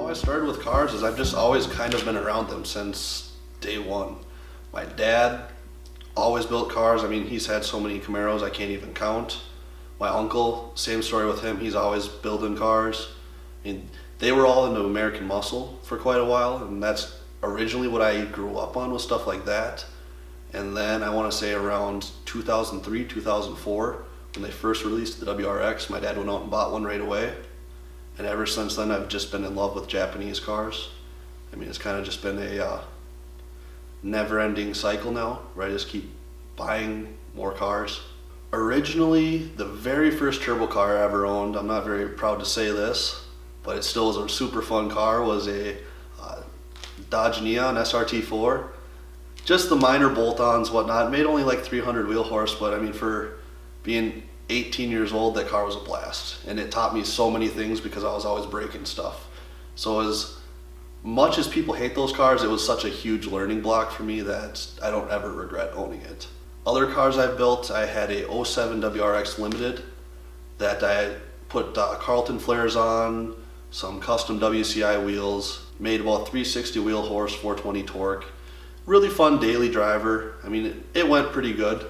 I started with cars is I've just always kind of been around them since day one. My dad always built cars. I mean, he's had so many Camaros I can't even count. My uncle, same story with him. He's always building cars. I mean, they were all into American Muscle for quite a while, and that's originally what I grew up on, was stuff like that. And then I want to say around 2003, 2004, when they first released the WRX, my dad went out and bought one right away. And ever since then, I've just been in love with Japanese cars. I mean, it's kind of just been a never-ending cycle now, where I just keep buying more cars. Originally, the very first turbo car I ever owned, I'm not very proud to say this, but it still was a super fun car, was a Dodge Neon SRT4. Just the minor bolt-ons, whatnot. It made only like 300 wheel horse, but I mean, for being 18 years old, that car was a blast. And it taught me so many things because I was always breaking stuff. So as much as people hate those cars, it was such a huge learning block for me that I don't ever regret owning it. Other cars I've built, I had a '07 WRX Limited that I put Carlton flares on, some custom WCI wheels, made about 360 wheel horse, 420 torque. Really fun daily driver. I mean, it went pretty good,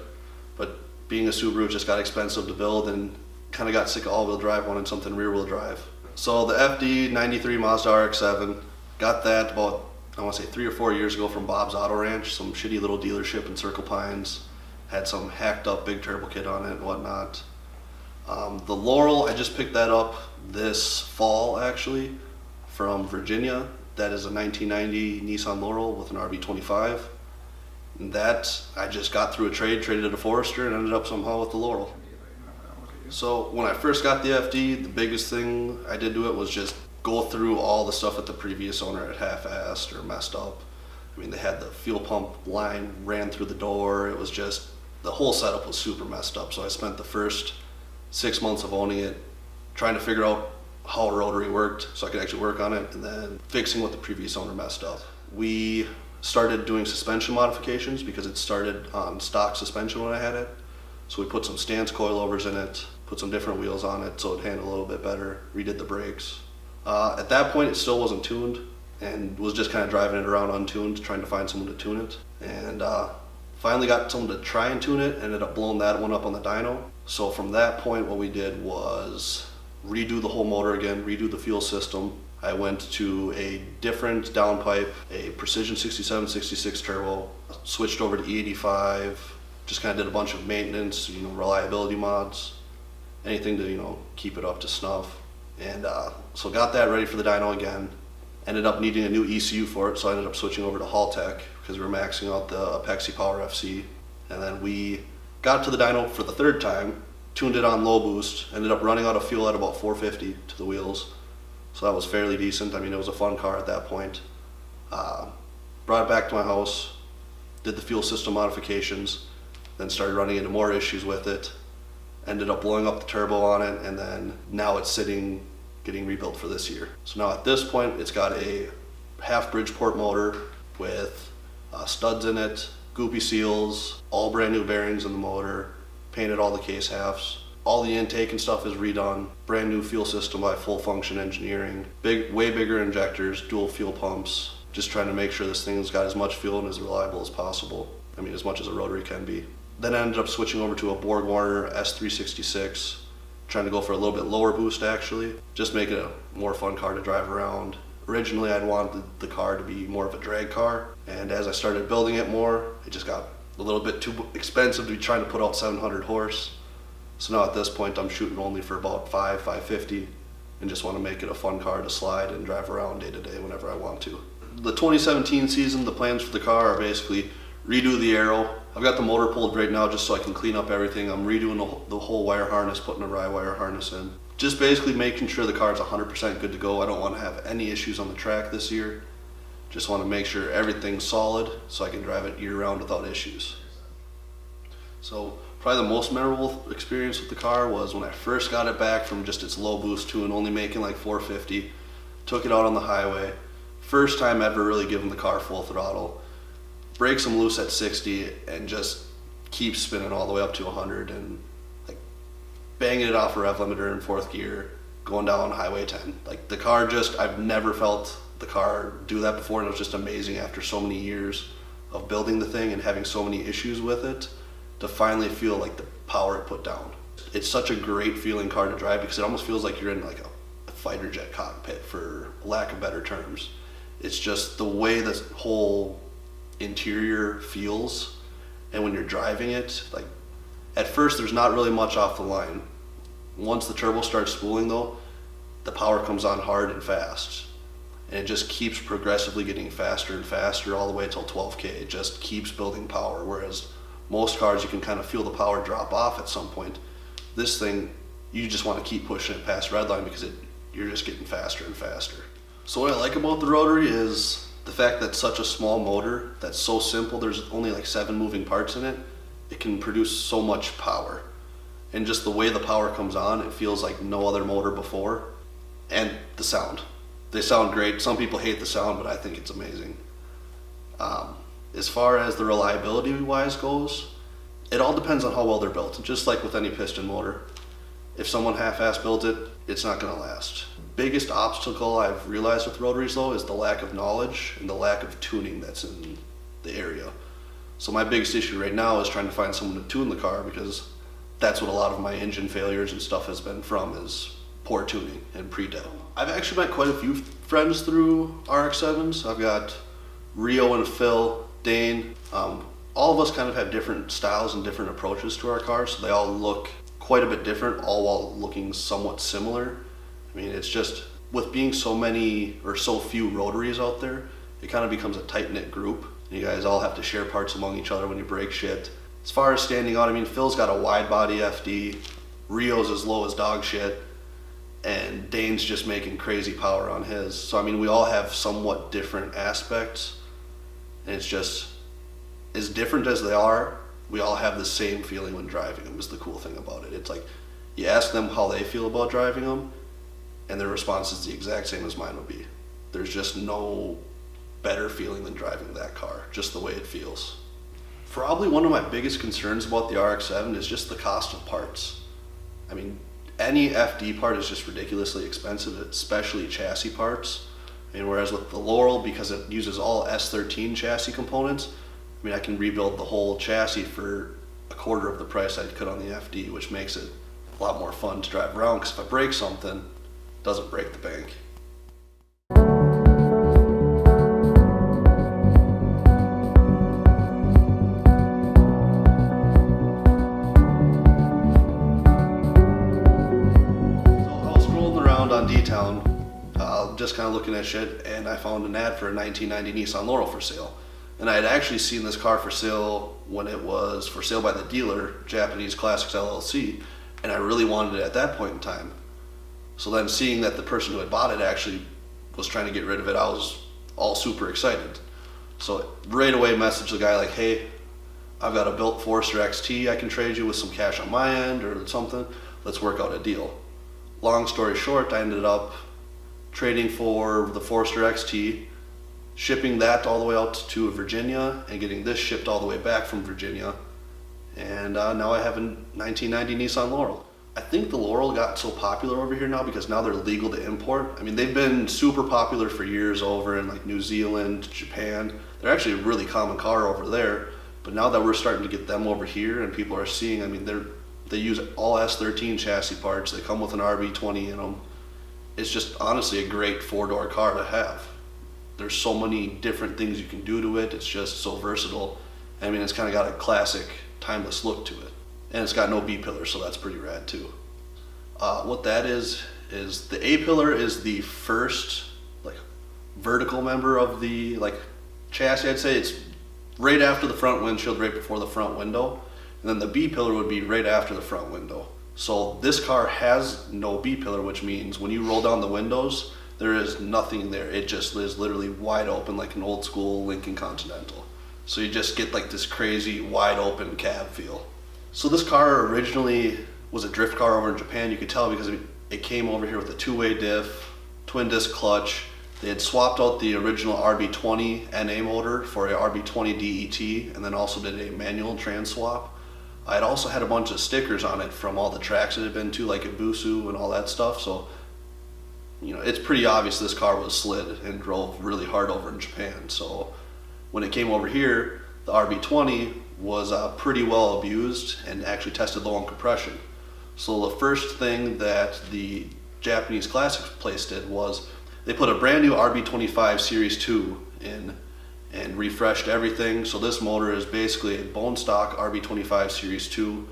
but being a Subaru, it just got expensive to build and kind of got sick of all-wheel drive, wanted something rear-wheel drive. So the FD 93 Mazda RX7, got that about, I want to say 3 or 4 years ago from Bob's Auto Ranch, some shitty little dealership in Circle Pines. Had some hacked up big turbo kit on it and whatnot. The Laurel, I just picked that up this fall actually from Virginia. That is a 1990 Nissan Laurel with an RB25. And that I just got through a traded it to Forester, and ended up somehow with the Laurel. So when I first got the FD, the biggest thing I did to it was just go through all the stuff that the previous owner had half-assed or messed up. I mean, they had the fuel pump line ran through the door. It was just, the whole setup was super messed up. So I spent the first 6 months of owning it trying to figure out how a rotary worked so I could actually work on it, and then fixing what the previous owner messed up. We started doing suspension modifications because it started on stock suspension when I had it. So we put some stance coilovers in it, put some different wheels on it so it handled a little bit better, redid the brakes. At that point, it still wasn't tuned, and was just kind of driving it around untuned, trying to find someone to tune it. And finally got someone to try and tune it, ended up blowing that one up on the dyno. So from that point, what we did was redo the whole motor again, redo the fuel system. I went to a different downpipe, a Precision 67-66 turbo, switched over to E85, just kind of did a bunch of maintenance, reliability mods, anything to, keep it up to snuff. And so got that ready for the dyno again. Ended up needing a new ECU for it, so I ended up switching over to Haltech because we were maxing out the Apexi Power FC. And then we got to the dyno for the third time, tuned it on low boost, ended up running out of fuel at about 450 to the wheels. So that was fairly decent. I mean, it was a fun car at that point. Brought it back to my house, did the fuel system modifications, then started running into more issues with it. Ended up blowing up the turbo on it, and then now it's sitting, getting rebuilt for this year. So now at this point, it's got a half Bridgeport motor with studs in it, goopy seals, all brand new bearings in the motor, painted all the case halves. All the intake and stuff is redone. Brand new fuel system by Full Function Engineering. Way bigger injectors, dual fuel pumps. Just trying to make sure this thing's got as much fuel and as reliable as possible. I mean, as much as a rotary can be. Then I ended up switching over to a Borg Warner S366. Trying to go for a little bit lower boost actually. Just make it a more fun car to drive around. Originally I'd wanted the car to be more of a drag car. And as I started building it more, it just got a little bit too expensive to be trying to put out 700 horse. So now at this point I'm shooting only for about 550 and just want to make it a fun car to slide and drive around day to day whenever I want to. The 2017 season, the plans for the car are basically redo the aero. I've got the motor pulled right now just so I can clean up everything. I'm redoing the whole wire harness, putting a rye wire harness in. Just basically making sure the car is 100% good to go. I don't want to have any issues on the track this year. Just want to make sure everything's solid so I can drive it year round without issues. So probably the most memorable experience with the car was when I first got it back from just its low boost tune, only making like 450. Took it out on the highway. First time ever really giving the car full throttle. Brakes them loose at 60 and just keep spinning all the way up to 100 and like banging it off a rev limiter in fourth gear. going down Highway 10. Like the car I've never felt the car do that before, and it was just amazing after so many years of building the thing and having so many issues with it to finally feel like the power it put down. It's such a great feeling car to drive because it almost feels like you're in like a fighter jet cockpit, for lack of better terms. It's just the way the whole interior feels, and when you're driving it, like at first there's not really much off the line. Once the turbo starts spooling though, the power comes on hard and fast, and it just keeps progressively getting faster and faster all the way till 12K. It just keeps building power, whereas most cars you can kind of feel the power drop off at some point. This thing, you just want to keep pushing it past redline because you're just getting faster and faster. So what I like about the rotary is the fact that such a small motor that's so simple, there's only like 7 moving parts in it, it can produce so much power. And just the way the power comes on, it feels like no other motor before. And the sound. They sound great. Some people hate the sound, but I think it's amazing. As far as the reliability wise goes, it all depends on how well they're built. Just like with any piston motor. If someone half-ass builds it, it's not gonna last. Biggest obstacle I've realized with rotaries though is the lack of knowledge and the lack of tuning that's in the area. So my biggest issue right now is trying to find someone to tune the car, because that's what a lot of my engine failures and stuff has been from, is poor tuning and pre-dev. I've actually met quite a few friends through RX7s. I've got Rio and Phil, Dane. All of us kind of have different styles and different approaches to our cars, so they all look quite a bit different, all while looking somewhat similar. I mean, it's just, with being so many or so few rotaries out there, it kind of becomes a tight-knit group. You guys all have to share parts among each other when you break shit. As far as standing out, I mean, Phil's got a wide body FD, Rio's as low as dog shit, and Dane's just making crazy power on his. So I mean, we all have somewhat different aspects, and it's just, as different as they are, we all have the same feeling when driving them, is the cool thing about it. It's like, you ask them how they feel about driving them, and their response is the exact same as mine would be. There's just no better feeling than driving that car, just the way it feels. Probably one of my biggest concerns about the RX7 is just the cost of parts. I mean, any FD part is just ridiculously expensive, especially chassis parts. And whereas with the Laurel, because it uses all S13 chassis components, I mean, I can rebuild the whole chassis for a quarter of the price I could on the FD, which makes it a lot more fun to drive around, because if I break something, it doesn't break the bank. On D-Town, just kind of looking at shit, and I found an ad for a 1990 Nissan Laurel for sale. And I had actually seen this car for sale when it was for sale by the dealer, Japanese Classics LLC, and I really wanted it at that point in time. So then seeing that the person who had bought it actually was trying to get rid of it, I was all super excited. So right away messaged the guy like, hey, I've got a built Forester XT I can trade you with some cash on my end or something. Let's work out a deal. Long story short, I ended up trading for the Forester XT, shipping that all the way out to Virginia, and getting this shipped all the way back from Virginia. And now I have a 1990 Nissan Laurel. I think the Laurel got so popular over here now because now they're legal to import. I mean, they've been super popular for years over in like New Zealand, Japan. They're actually a really common car over there. But now that we're starting to get them over here and people are seeing, I mean, they use all S13 chassis parts. They come with an RB20 in them. It's just honestly a great four-door car to have. There's so many different things you can do to it. It's just so versatile. I mean, it's kind of got a classic, timeless look to it. And it's got no B-pillar, so that's pretty rad too. What that is the A-pillar is the first like vertical member of the like chassis. I'd say it's right after the front windshield, right before the front window. And then the B-pillar would be right after the front window. So this car has no B-pillar, which means when you roll down the windows, there is nothing there. It just is literally wide open like an old school Lincoln Continental. So you just get like this crazy wide open cab feel. So this car originally was a drift car over in Japan. You could tell because it came over here with a two-way diff, twin disc clutch. They had swapped out the original RB20 NA motor for a RB20 DET, and then also did a manual trans swap. I had also had a bunch of stickers on it from all the tracks it had been to, like Ibusu and all that stuff, so it's pretty obvious this car was slid and drove really hard over in Japan. So when it came over here, the RB20 was pretty well abused and actually tested low on compression. So the first thing that the Japanese Classics place did was they put a brand new RB25 Series 2 in and refreshed everything. So this motor is basically a bone stock RB25 Series 2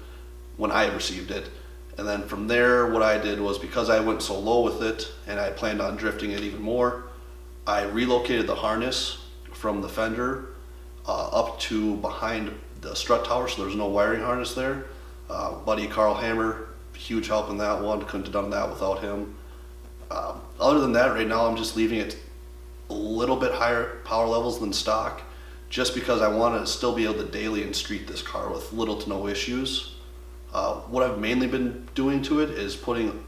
when I received it. And then from there, what I did was, because I went so low with it and I planned on drifting it even more, I relocated the harness from the fender up to behind the strut tower, so there's no wiring harness there. Buddy Carl Hammer, huge help in that one. Couldn't have done that without him. Other than that, right now I'm just leaving it a little bit higher power levels than stock, just because I want to still be able to daily and street this car with little to no issues. What I've mainly been doing to it is putting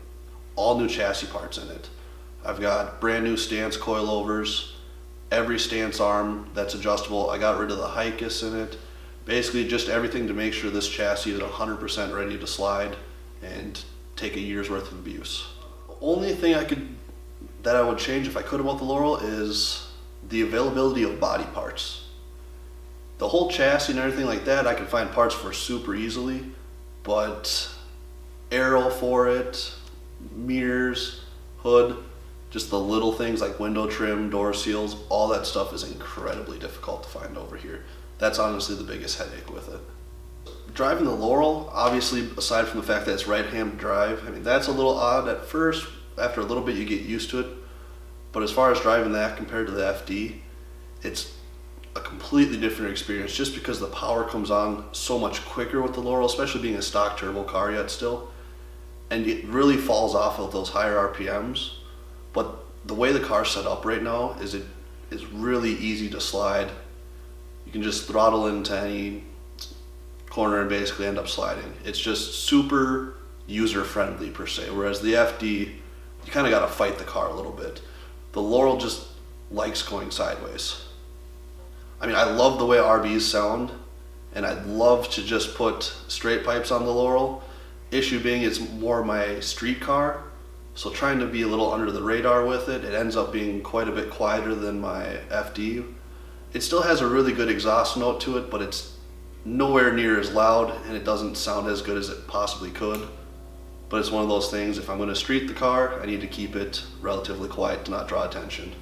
all new chassis parts in it. I've got brand new stance coilovers, every stance arm that's adjustable. I got rid of the Hikis in it. Basically just everything to make sure this chassis is 100% ready to slide and take a year's worth of abuse. The only thing that I would change if I could about the Laurel is the availability of body parts. The whole chassis and everything like that I can find parts for super easily, but aero for it, mirrors, hood, just the little things like window trim, door seals, all that stuff is incredibly difficult to find over here. That's honestly the biggest headache with it. Driving the Laurel, obviously, aside from the fact that it's right-hand drive, I mean, that's a little odd at first. After a little bit you get used to it, but as far as driving that compared to the FD, it's a completely different experience, just because the power comes on so much quicker with the Laurel, especially being a stock turbo car yet still, and it really falls off of those higher RPMs. But the way the car's set up right now is it is really easy to slide. You can just throttle into any corner and basically end up sliding. It's just super user friendly per se, whereas the FD, you kind of got to fight the car a little bit. The Laurel just likes going sideways. I mean, I love the way RBs sound, and I'd love to just put straight pipes on the Laurel. Issue being it's more my street car, so trying to be a little under the radar with it, it ends up being quite a bit quieter than my FD. It still has a really good exhaust note to it, but it's nowhere near as loud, and it doesn't sound as good as it possibly could. But it's one of those things, if I'm going to street the car, I need to keep it relatively quiet to not draw attention.